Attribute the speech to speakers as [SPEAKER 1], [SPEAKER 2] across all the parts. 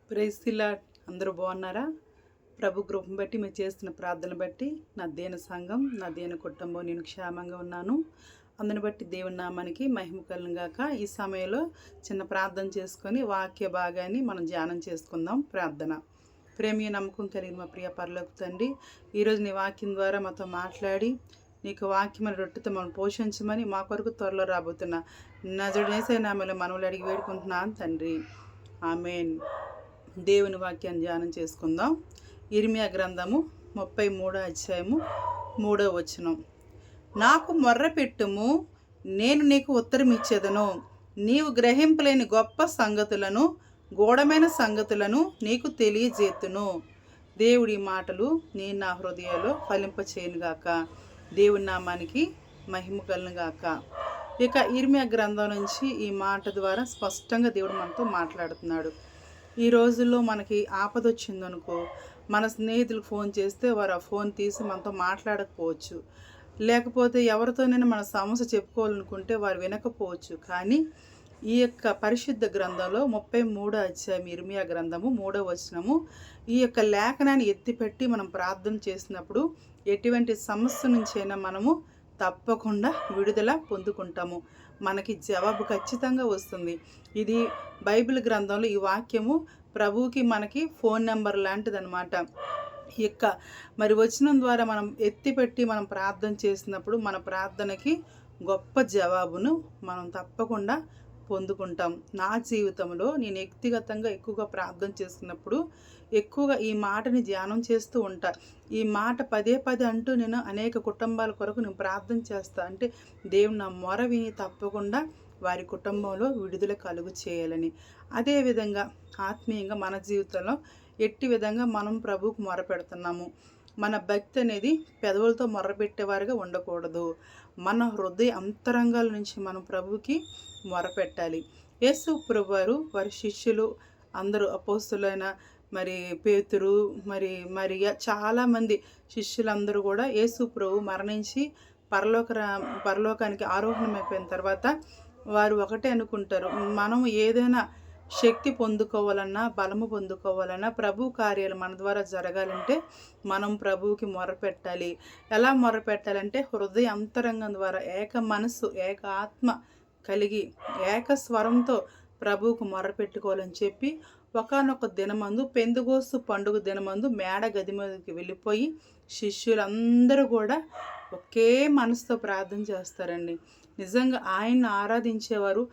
[SPEAKER 1] Praise the lord. అందరూ బాగున్నారా? ప్రభు కృపను బట్టి మీరు చేస్తున్న ప్రార్థన బట్టి నా దేన సంఘం, నా దేన కుటుంబం నేను క్షేమంగా ఉన్నాను. అందుని బట్టి దేవుని నామానికి మహిమ కలుగును గాక. ఈ సమయంలో చిన్న ప్రార్థన చేసుకొని వాక్య భాగాన్ని మనం ధ్యానం చేసుకుందాం. ప్రార్థన. ప్రేమ నమ్మకం కలిగిన మా ప్రియ పరలోక తండ్రి, ఈరోజు నీ వాక్యం ద్వారా మాతో మాట్లాడి నీకు వాక్యమైన రొట్టెతో మనం పోషించమని మా కొరకు త్వరలో రాబోతున్న నజరేసే నామలో మనవులు అడిగి వేడుకుంటున్నాను తండ్రి. ఆమెన్. దేవుని వాక్యాన్ని ధ్యానం చేసుకుందాం. ఇర్మియా గ్రంథము 33వ అధ్యాయము 3వ వచనం. నాకు మొర్ర పెట్టుము, నేను నీకు ఉత్తరం ఇచ్చేదను. నీవు గ్రహింపలేని గొప్ప సంగతులను, గూఢమైన సంగతులను నీకు తెలియజేతును. దేవుడి మాటలు నేను నా హృదయంలో ఫలింపచేయునుగాక. దేవుని నామానికి మహిమ కలుగునుగాక. ఇక ఇర్మియా గ్రంథం నుంచి ఈ మాట ద్వారా స్పష్టంగా దేవుడు మనతో మాట్లాడుతున్నాడు. ఈ రోజుల్లో మనకి ఆపద వచ్చిందనుకో, మన స్నేహితులకు ఫోన్ చేస్తే వారు ఆ ఫోన్ తీసి మనతో మాట్లాడకపోవచ్చు, లేకపోతే ఎవరితోనైనా మన సమస్య చెప్పుకోవాలనుకుంటే వారు వినకపోవచ్చు. కానీ ఈ యొక్క పరిశుద్ధ గ్రంథంలో 33వ అధ్యాయం ఇర్మియా గ్రంథము 3వ వచనము, ఈ యొక్క లేఖనాన్ని ఎత్తిపెట్టి మనం ప్రార్థన చేసినప్పుడు ఎటువంటి సమస్య నుంచైనా మనము తప్పకుండా విడుదల పొందుకుంటాము. మనకి జవాబు ఖచ్చితంగా వస్తుంది. ఇది బైబిల్ గ్రంథంలో ఈ వాక్యము ప్రభువుకి మనకి ఫోన్ నెంబర్ లాంటిదనమాట. ఇక మరి వచనం ద్వారా మనం ఎత్తిపెట్టి మనం ప్రార్థన చేసినప్పుడు మన ప్రార్థనకి గొప్ప జవాబును మనం తప్పకుండా పొందుకుంటాం. నా జీవితంలో నేను వ్యక్తిగతంగా ఎక్కువగా ప్రార్థన చేస్తున్నప్పుడు ఎక్కువగా ఈ మాటని ధ్యానం చేస్తూ ఉంటా. ఈ మాట పదే పదే అంటూ నేను అనేక కుటుంబాల కొరకు నేను ప్రార్థన చేస్తా. అంటే దేవుడు నా మొర విని తప్పకుండా వారి కుటుంబంలో విడుదల కలుగు చేయాలని. అదేవిధంగా ఆత్మీయంగా మన జీవితంలో ఎట్టి విధంగా మనం ప్రభువుకు మొర పెడుతున్నాము. మన భక్తి అనేది పెదవులతో మొర్రపెట్టేవారుగా ఉండకూడదు. మన హృదయ అంతరంగాల నుంచి మనం ప్రభువుకి మొరపెట్టాలి. యేసు ప్రభువారు వారి శిష్యులు అందరూ అపోస్తులైన మరి పేతురు, మరియ చాలామంది శిష్యులందరూ కూడా యేసు ప్రభు మరణించి పరలోకానికి ఆరోహణమైపోయిన తర్వాత వారు ఒకటే అనుకుంటారు, మనం ఏదైనా శక్తి పొందుకోవాలన్నా, బలము పొందుకోవాలన్నా, ప్రభు కార్యాలు మన ద్వారా జరగాలంటే మనం ప్రభువుకి మొరపెట్టాలి. ఎలా మొరపెట్టాలంటే హృదయ అంతరంగం ద్వారా ఏక మనస్సు, ఏక ఆత్మ కలిగి ఏక స్వరంతో ప్రభువుకు మొరపెట్టుకోవాలని చెప్పి ఒకానొక దినమందు పెందెకోస్తు పండుగ దినమందు మేడ గది మీదకి వెళ్ళిపోయి శిష్యులందరూ కూడా ఒకే మనసుతో ప్రార్థన చేస్తారండి. నిజంగా ఆయన్ని ఆరాధించేవారు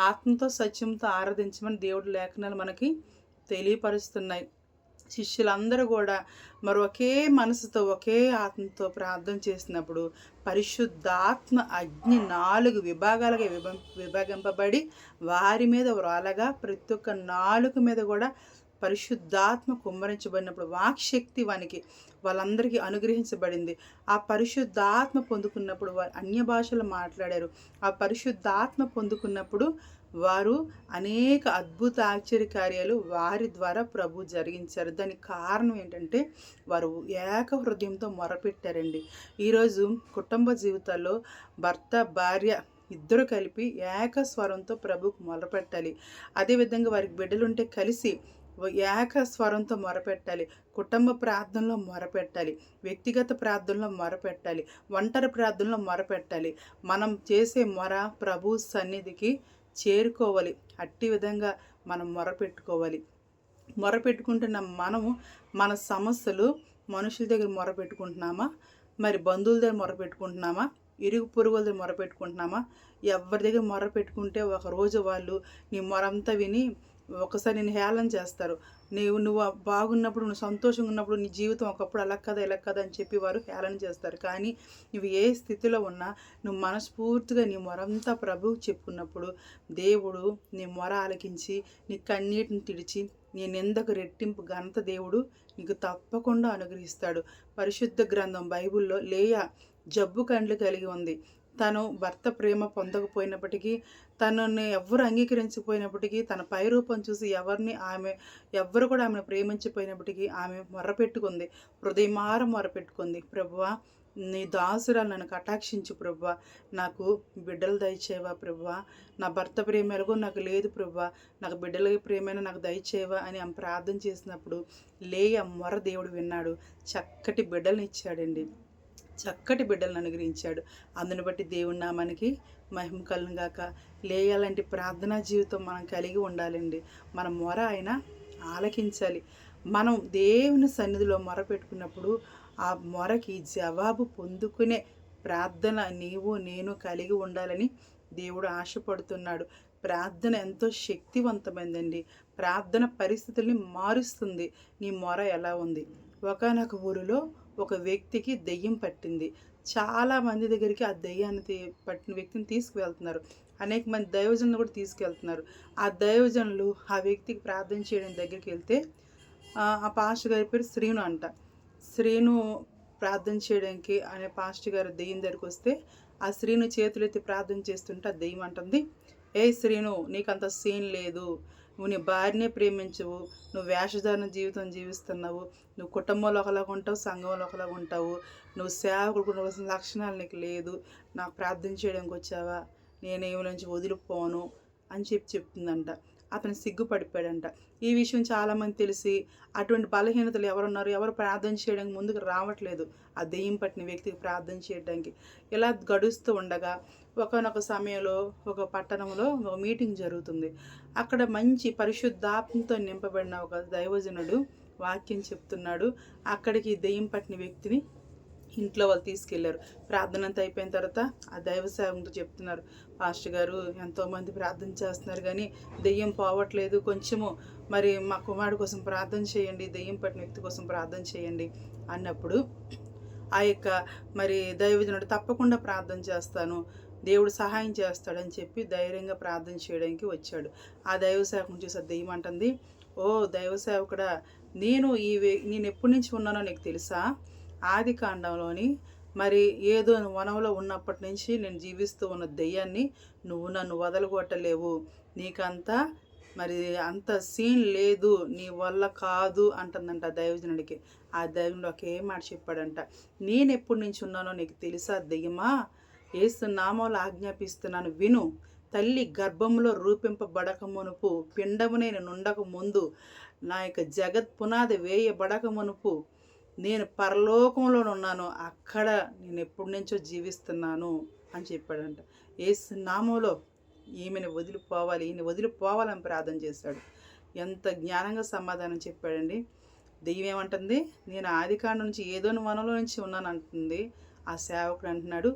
[SPEAKER 1] ఆత్మతో సత్యంతో ఆరాధించమని దేవుడి లేఖనాలు మనకి తెలియపరుస్తున్నాయి. శిష్యులందరూ కూడా మరి ఒకే మనసుతో ఒకే ఆత్మతో ప్రార్థన చేసినప్పుడు పరిశుద్ధాత్మ అగ్ని 4 విభాగాలుగా విభాగింపబడి వారి మీద వ్రాలగా ప్రతి ఒక్క నాలుక మీద కూడా పరిశుద్ధాత్మ కుమ్మరించబడినప్పుడు వాక్శక్తి వాళ్ళందరికీ అనుగ్రహించబడింది. ఆ పరిశుద్ధాత్మ పొందుకున్నప్పుడు వారు అన్య భాషలు మాట్లాడారు. ఆ పరిశుద్ధాత్మ పొందుకున్నప్పుడు వారు అనేక అద్భుత ఆశ్చర్యకార్యాలు వారి ద్వారా ప్రభు జరిగించారు. దానికి కారణం ఏంటంటే వారు ఏక హృదయంతో మొరపెట్టారండి. ఈరోజు కుటుంబ జీవితాల్లో భర్త భార్య ఇద్దరు కలిపి ఏక స్వరంతో ప్రభుకు మొరపెట్టాలి. అదేవిధంగా వారికి బిడ్డలుంటే కలిసి ఏక స్వరంతో మొరపెట్టాలి. కుటుంబ ప్రార్థనలో మొరపెట్టాలి, వ్యక్తిగత ప్రార్థనలో మొరపెట్టాలి, ఒంటరి ప్రార్థనలో మొరపెట్టాలి. మనం చేసే మొర ప్రభు సన్నిధికి చేరుకోవాలి. అట్టి విధంగా మనం మొరపెట్టుకోవాలి. మొరపెట్టుకుంటున్న మనము మన సమస్యలు మనుషుల దగ్గర మొరపెట్టుకుంటున్నామా, మరి బంధువుల దగ్గర మొరపెట్టుకుంటున్నామా, ఇరుగు పొరుగుల దగ్గర మొరపెట్టుకుంటున్నామా? ఎవరి దగ్గర మొరపెట్టుకుంటే ఒకరోజు వాళ్ళు నీ మొరంతా విని ఒకసారి నేను హేళన చేస్తారు. నువ్వు బాగున్నప్పుడు, నువ్వు సంతోషంగా ఉన్నప్పుడు నీ జీవితం ఒకప్పుడు అలా కదా ఇలా కదా అని చెప్పి వారు హేళన చేస్తారు. కానీ నువ్వు ఏ స్థితిలో ఉన్నా నువ్వు మనస్ఫూర్తిగా నీ మొరంతా ప్రభువుకి చెప్పుకున్నప్పుడు దేవుడు నీ మొర ఆలకించి నీ కన్నీటిని తుడిచి నీ నిందకు రెట్టింపు ఘనత దేవుడు నీకు తప్పకుండా అనుగ్రహిస్తాడు. పరిశుద్ధ గ్రంథం బైబిల్లో లేయా జబ్బు కండ్లు కలిగి ఉంది. తను భర్త ప్రేమ పొందకపోయినప్పటికీ, తనని ఎవ్వరు అంగీకరించకపోయినప్పటికీ, తన పై రూపం చూసి ఎవ్వరు కూడా ఆమెను ప్రేమించకపోయినప్పటికీ ఆమె మొర్రపెట్టుకుంది. హృదయమార మొరపెట్టుకుంది, ప్రభువా నీ దాసురాలు నన్ను కటాక్షించు ప్రభువా, నాకు బిడ్డలు దయచేవా ప్రభువా, నా భర్త ప్రేమ ఎలాగో నాకు లేదు ప్రభువా, నాకు బిడ్డలకి ప్రేమైన నాకు దయచేవా అని ఆమె ప్రార్థన చేసినప్పుడు లేయ మొర దేవుడు విన్నాడు. చక్కటి బిడ్డలను ఇచ్చాడండి, చక్కటి బిడ్డలను అనుగ్రహించాడు. అందుని బట్టి దేవుని నామానికి మహిమ కలుగును గాక. లేయాలంటే ప్రార్థనా జీవితం మనం కలిగి ఉండాలండి. మన మొర ఆయన ఆలకించాలి. మనం దేవుని సన్నిధిలో మొర పెట్టుకున్నప్పుడు ఆ మొరకి జవాబు పొందుకునే ప్రార్థన నీవు నేను కలిగి ఉండాలని దేవుడు ఆశపడుతున్నాడు. ప్రార్థన ఎంతో శక్తివంతమైందండి. ప్రార్థన పరిస్థితుల్ని మారుస్తుంది. నీ మొర ఎలా ఉంది? ఒకానొక ఊరిలో ఒక వ్యక్తికి దెయ్యం పట్టింది. చాలామంది దగ్గరికి ఆ దెయ్యాన్ని పట్టిన వ్యక్తిని తీసుకువెళ్తున్నారు. అనేక మంది దైవజనులు కూడా తీసుకెళ్తున్నారు. ఆ దైవజనులు ఆ వ్యక్తికి ప్రార్థన చేయడం దగ్గరికి వెళ్తే ఆ పాస్టర్ గారి పేరు శ్రీను అంట. శ్రీను ప్రార్థన చేయడానికి అనే పాస్టర్ గారు దెయ్యం దగ్గరికి వస్తే ఆ శ్రీను చేతులెత్తి ప్రార్థన చేస్తుంటే ఆ దెయ్యం అంటుంది, ఏ శ్రీను, నీకంత సీన్ లేదు, నువ్వు నీ భార్యనే ప్రేమించవు, నువ్వు వేషధారణ జీవితం జీవిస్తున్నావు, నువ్వు కుటుంబంలో ఒకలాగా ఉంటావు, సంఘంలో ఒకలాగా ఉంటావు, నువ్వు సేవకుడు ఉండవలసిన లక్షణాలు నీకు లేదు, నాకు ప్రార్థన చేయడానికి వచ్చావా, నేనేమి నుంచి వదిలిపోను అని చెప్తుందంట. అతను సిగ్గుపడిపోయాడంట. ఈ విషయం చాలామంది తెలిసి అటువంటి బలహీనతలు ఎవరున్నారు, ఎవరు ప్రార్థన చేయడానికి ముందుకు రావట్లేదు ఆ దెయ్యం పట్టిన వ్యక్తికి ప్రార్థన చేయడానికి. ఇలా గడుస్తూ ఉండగా ఒకనొక సమయంలో ఒక పట్టణంలో ఒక మీటింగ్ జరుగుతుంది. అక్కడ మంచి పరిశుద్ధాత్మతో నింపబడిన ఒక దైవజనుడు వాక్యం చెప్తున్నాడు. అక్కడికి దెయ్యం పట్టిన వ్యక్తిని ఇంట్లో వాళ్ళు తీసుకెళ్లారు. ప్రార్థన అంతా అయిపోయిన తర్వాత ఆ దైవ సేవకుడితో చెప్తున్నారు, పాస్టర్ గారు ఎంతోమంది ప్రార్థన చేస్తున్నారు కానీ దెయ్యం పోవట్లేదు, కొంచెము మరి మా కుమారుడు కోసం ప్రార్థన చేయండి, దెయ్యం పట్టిన వ్యక్తి కోసం ప్రార్థన చేయండి అన్నప్పుడు ఆ యొక్క మరి దైవజనుడు తప్పకుండా ప్రార్థన చేస్తాను, దేవుడు సహాయం చేస్తాడని చెప్పి ధైర్యంగా ప్రార్థన చేయడానికి వచ్చాడు. ఆ దైవ సేవకుని చూసి దెయ్యం అంటుంది, ఓ దైవ సేవకుడా, నేను ఎప్పటి నుంచి ఉన్నానో నీకు తెలుసా? ఆది కాండంలోని మరి ఏదో వనంలో ఉన్నప్పటి నుంచి నేను జీవిస్తూ ఉన్న దెయ్యాన్ని నువ్వు నన్ను వదలగొట్టలేవు, నీకంతా మరి అంత సీన్ లేదు, నీ వల్ల కాదు అంటుందంట దైవజనుడికి. ఆ దైవజనుడు ఒకే మాట చెప్పాడంట, నేను ఎప్పటి నుంచి ఉన్నానో నీకు తెలుసా దెయ్యమా? యేసు నామములో ఆజ్ఞాపిస్తున్నాను విను, తల్లి గర్భంలో రూపింపబడక మునుపు, పిండమునైన నుండక ముందు, నా యొక్క జగత్ పునాది వేయబడక మునుపు నేను పరలోకంలో ఉన్నాను, అక్కడ నేను ఎప్పటి నుంచో జీవిస్తున్నాను అని చెప్పాడంట. యేసు నామములో ఈమెను వదిలిపోవాలి, ఈయన వదిలిపోవాలని ప్రార్థన చేశాడు. ఎంత జ్ఞానంగా సమాధానం చెప్పాడండి. దెయ్యం ఏమంటుంది, నేను ఆదికాండం నుంచి ఏదో వనంలో నుంచి ఉన్నాను అంటుంది. ఆ సేవకుడు అంటున్నాడు,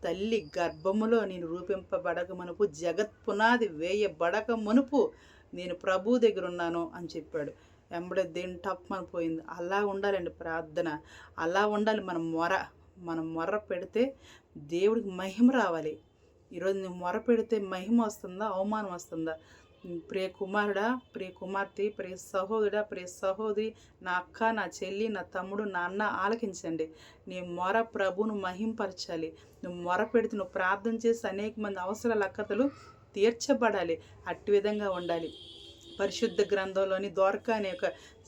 [SPEAKER 1] తల్లి గర్భములో నేను రూపింపబడక మునుపు, జగత్ పునాది వేయబడక మునుపు నేను ప్రభు దగ్గర ఉన్నాను అని చెప్పాడు. వెంబడే దేని టప్ అని పోయింది. అలా ఉండాలండి ప్రార్థన, అలా ఉండాలి. మనం మొర పెడితే దేవుడికి మహిమ రావాలి. ఈరోజు నువ్వు మొర పెడితే మహిమ వస్తుందా, అవమానం వస్తుందా? ప్రియ కుమారుడా, ప్రియ కుమార్తె, ప్రియ సహోదరుడా, ప్రియ సహోదరి, నా అక్క, నా చెల్లి, నా తమ్ముడు, నా అన్న ఆలకించండి. నీ మొర ప్రభువును మహింపరచాలి. నువ్వు మొర పెడితే, నువ్వు ప్రార్థన చేసి అనేక మంది అవసరాల అక్కతలు తీర్చబడాలి. అట్టి విధంగా ఉండాలి. పరిశుద్ధ గ్రంథంలోని దోర్కా అనే ఒక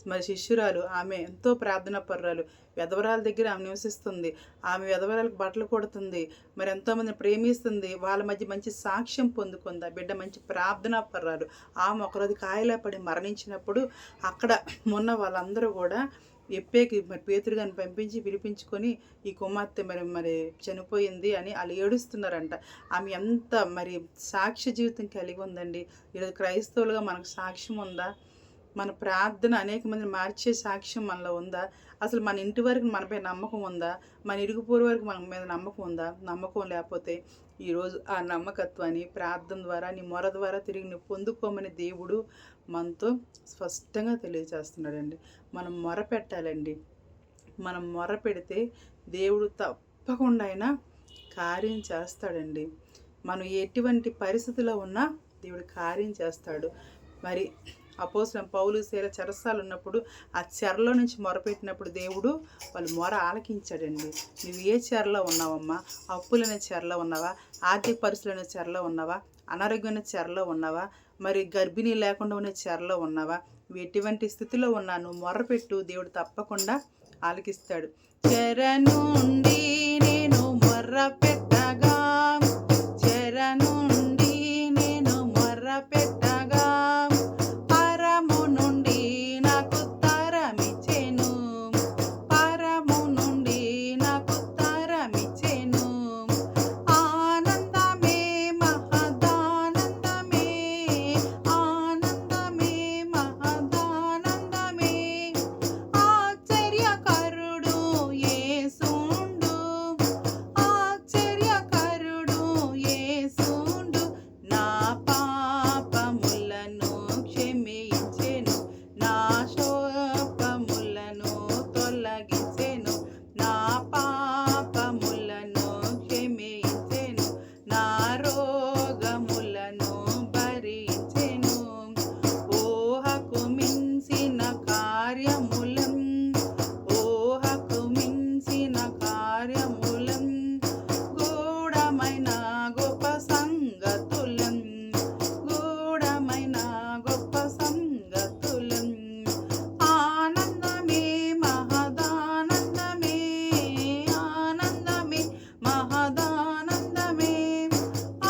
[SPEAKER 1] మరి శిష్యురాలు, ఆమె ఎంతో ప్రార్థన పర్రాలు, విధవరాల దగ్గర ఆమె నివసిస్తుంది. ఆమె విధవరాలకు బట్టలు కొడుతుంది, మరి ఎంతోమందిని ప్రేమిస్తుంది, వాళ్ళ మధ్య మంచి సాక్ష్యం పొందుకుంది. ఆ బిడ్డ మంచి ప్రార్థనా పర్రాలు. ఆమె ఒకరోజు కాయలా పడి మరణించినప్పుడు అక్కడ ఉన్న వాళ్ళందరూ కూడా ఎప్పేకి మరి పేతురు గారిని పంపించి పిలిపించుకొని ఈ కుమార్తె మరి చనిపోయింది అని వాళ్ళు ఏడుస్తున్నారంట. ఆమె ఎంత మరి సాక్ష్య జీవితం కలిగి ఉందండి. ఈరోజు క్రైస్తవులుగా మనకు సాక్ష్యం ఉందా? మన ప్రార్థన అనేక మందిని మార్చే సాక్ష్యం మనలో ఉందా? అసలు మన ఇంటి వరకు మనపై నమ్మకం ఉందా? మన ఇరుగు పొరుగు వరకు మన మీద నమ్మకం ఉందా? నమ్మకం లేకపోతే ఈరోజు ఆ నమ్మకత్వాన్ని ప్రార్థన ద్వారా, నీ మొర ద్వారా తిరిగి నువ్వు పొందుకోమని దేవుడు మనతో స్పష్టంగా తెలియజేస్తున్నాడండి. మనం మొర పెట్టాలండి. మనం మొర పెడితే దేవుడు తప్పకుండా అయినా కార్యం చేస్తాడండి. మనం ఎటువంటి పరిస్థితిలో ఉన్నా దేవుడు కార్యం చేస్తాడు. మరి అపోస్తలుడైన పౌలు శీల చెరసాలు ఉన్నప్పుడు ఆ చెరలో నుంచి మొరపెట్టినప్పుడు దేవుడు వాళ్ళు మొర ఆలకించాడండి. నువ్వు ఏ చెరలో ఉన్నావమ్మా? అప్పులనే చెరలో ఉన్నావా? ఆర్థిక పరిస్థితులనే చెరలో ఉన్నావా? అనారోగ్యమైన చెరలో ఉన్నావా? మరి గర్భిణీ లేకుండా ఉన్న చెరలో ఉన్నావా? ఎటువంటి స్థితిలో ఉన్నా నువ్వు మొర్రపెట్టు, దేవుడు తప్పకుండా ఆలకిస్తాడు. చెర నుండి నేను మొర్రపెట్టగా, చెర నుండి నేను మొర్రపెట్టగా, పరము నుండి నాకు తరమిచ్చెను, పరము నుండి నాకు తరమిచ్చెను. ఆనందమే మహదానందమే, ఆనందమే మహదానందమే, ఆశ్చర్యకరుడు యేసుండు, ఆశ్చర్యకరుడు యేసుండు. నా పాపములను క్షమించెను, నా శోకములను తొలగించెను, నా పాపములను క్షమించెను, నా రోగములను భరించెను. ఊహకు మించిన కార్యములం, ఊహకు మించిన కార్యములం, గూఢమైన గొప్ప సంగతులం, గూఢమైన గొప్ప సంగతులం. ఆనందమే మహదానందమే, ఆనందమే మహదానందమే,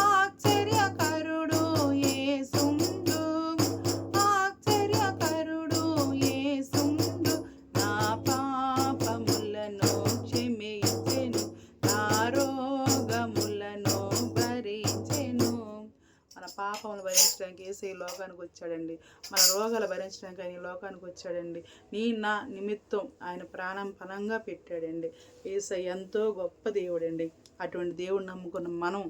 [SPEAKER 1] ఆశ్చర్యకరుడు యేసుండు, ఆశ్చర్యకరుడు యేసుండు. నా పాపములను క్షమించెను, నా రోగములను భరించెను. మన పాపములు భరించడానికి యేసయ్య ఈ లోకానికి వచ్చాడండి. మన రోగాలు భరించడానికి ఆయన ఈ లోకానికి వచ్చాడండి. నా నిమిత్తం ఆయన ప్రాణం పణంగా పెట్టాడండి. యేసయ్య ఎంతో గొప్ప దేవుడండి. అటువంటి దేవుడు నమ్ముకున్న మనం,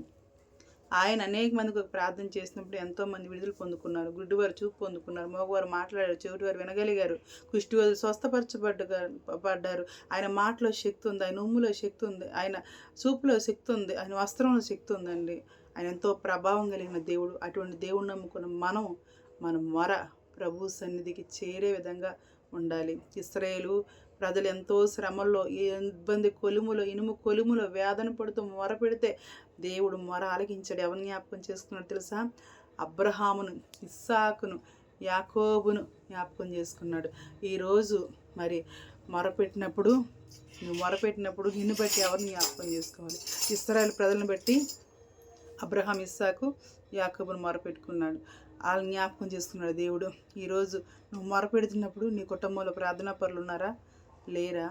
[SPEAKER 1] ఆయన అనేక మందికి ప్రార్థన చేసినప్పుడు ఎంతోమంది విడుదల పొందుకున్నారు, గుడ్డివారు చూపు పొందుకున్నారు, మగవారు మాట్లాడారు, చెవిటివారు వినగలిగారు, కుష్టివారు స్వస్థపరచబడ్డారు. ఆయన మాటలో శక్తి ఉంది, ఆయన ఉమ్ములో శక్తి ఉంది, ఆయన చూపులో శక్తి ఉంది, ఆయన వస్త్రంలో శక్తి ఉందండి. ఆయన ఎంతో ప్రభావం కలిగిన దేవుడు. అటువంటి దేవుడు నమ్ముకున్న మనం మొర ప్రభు సన్నిధికి చేరే విధంగా ఉండాలి. ఇశ్రాయేలు ప్రజలు ఎంతో శ్రమల్లో, ఇబ్బంది కొలుములో, ఇనుము కొలుములో వేదన పడుతూ మొర పెడితే దేవుడు మొర ఆలకించాడు. ఎవరిని జ్ఞాపకం చేసుకున్నాడు తెలుసా? అబ్రహామును, ఇస్సాకును, యాకోబును జ్ఞాపకం చేసుకున్నాడు. ఈరోజు మరి మొరపెట్టినప్పుడు, నువ్వు మొరపెట్టినప్పుడు నిన్ను బట్టి ఎవరిని జ్ఞాపకం చేసుకోవాలి? ఇశ్రాయేలు ప్రజలను బట్టి అబ్రహాం, ఇస్సాకు, యాకోబును మొరపెట్టుకున్నాడు. వాళ్ళని జ్ఞాపకం చేసుకున్నాడు దేవుడు. ఈరోజు నువ్వు మొరపెడుతున్నప్పుడు నీ కుటుంబంలో ప్రార్థనా పరులు ఉన్నారా? లేరా?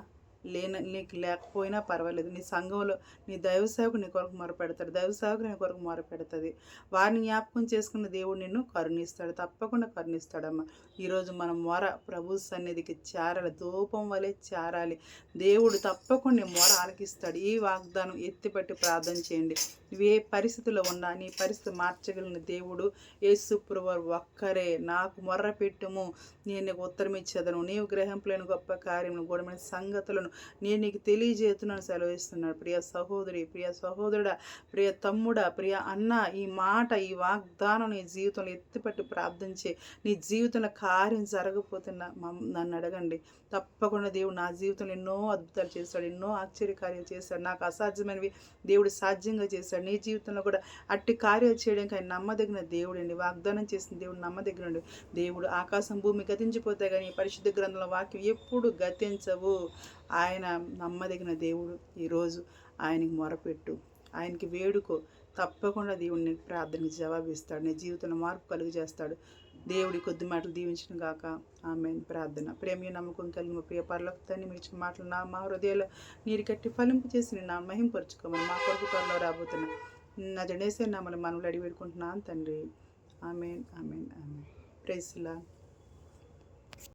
[SPEAKER 1] నీకు లేకపోయినా పర్వాలేదు. నీ సంఘంలో నీ దైవ సేవకు నీ కొరకు మొరపెడతాడు, దైవ సేవకు నీ కొరకు మొరపెడుతుంది. వారిని జ్ఞాపకం చేసుకున్న దేవుడు నిన్ను కరుణిస్తాడు, తప్పకుండా కరుణిస్తాడమ్మా. ఈరోజు మనం మొర ప్రభు సన్నిధికి చేరాలి, ధూపం వలె చేరాలి. దేవుడు తప్పకుండా మొర ఆలకిస్తాడు. ఈ వాగ్దానం ఎత్తిపట్టి ప్రార్థన చేయండి. నువ్వు ఏ పరిస్థితిలో ఉన్నా నీ పరిస్థితి మార్చగలిగిన దేవుడు యేసు ప్రభువారు ఒక్కరే. నాకు మొర్ర పెట్టుము, నేను నీకు ఉత్తరం ఇచ్చేదను, నీవు గ్రహింపలేని గొప్ప కార్యములు, గూఢమైన సంగతులను నేను నీకు తెలియజేస్తున్నాను సెలవిస్తున్నాడు. ప్రియ సహోదరి, ప్రియ సహోదరుడా, ప్రియ తమ్ముడా, ప్రియ అన్న, ఈ మాట, ఈ వాగ్దానం నీ జీవితంలో ఎత్తిపట్టి ప్రార్థించే, నీ జీవితంలో కార్యం జరగకపోతే నన్ను అడగండి. తప్పకుండా దేవుడు నా జీవితంలో ఎన్నో అద్భుతాలు చేశాడు, ఎన్నో ఆశ్చర్యకార్యాలు చేశాడు. నాకు అసాధ్యమైనవి దేవుడు సాధ్యంగా చేశాడు. నీ జీవితంలో కూడా అట్టి కార్యాలు చేయడానికి ఆయన నమ్మదగిన దేవుడు అండి. వాగ్దానం చేసిన దేవుడు నమ్మదగిన దేవుడు. ఆకాశం భూమి గతించిపోతాయి కానీ పరిశుద్ధ గ్రంథంలో వాక్యం ఎప్పుడు గతించవు. ఆయన నమ్మదగిన దేవుడు. ఈరోజు ఆయనకి మొరపెట్టు, ఆయనకి వేడుకో, తప్పకుండా దేవుడిని ప్రార్థనకి జవాబిస్తాడు. నీ జీవితంలో మార్పు కలుగు చేస్తాడు. దేవుడి కొద్ది మాటలు దీవించిన గాక. ఆమేన్. ప్రార్థన. ప్రేమ నమ్మకం కలిగిన ప్రియ పరలోక తండ్రి, మీ ఇచ్చిన మాటలు మా హృదయాల్లో నీరు కట్టి ఫలింపు చేసి నా మహింపరుచుకోమని మా కొరకు త్వరలో రాబోతున్నా నా జడేసే నామలు మనవులు అడిగి పెట్టుకుంటున్నాను తండ్రి. ఆమేన్, ఆమేన్, ఆమేన్. Praise the lord.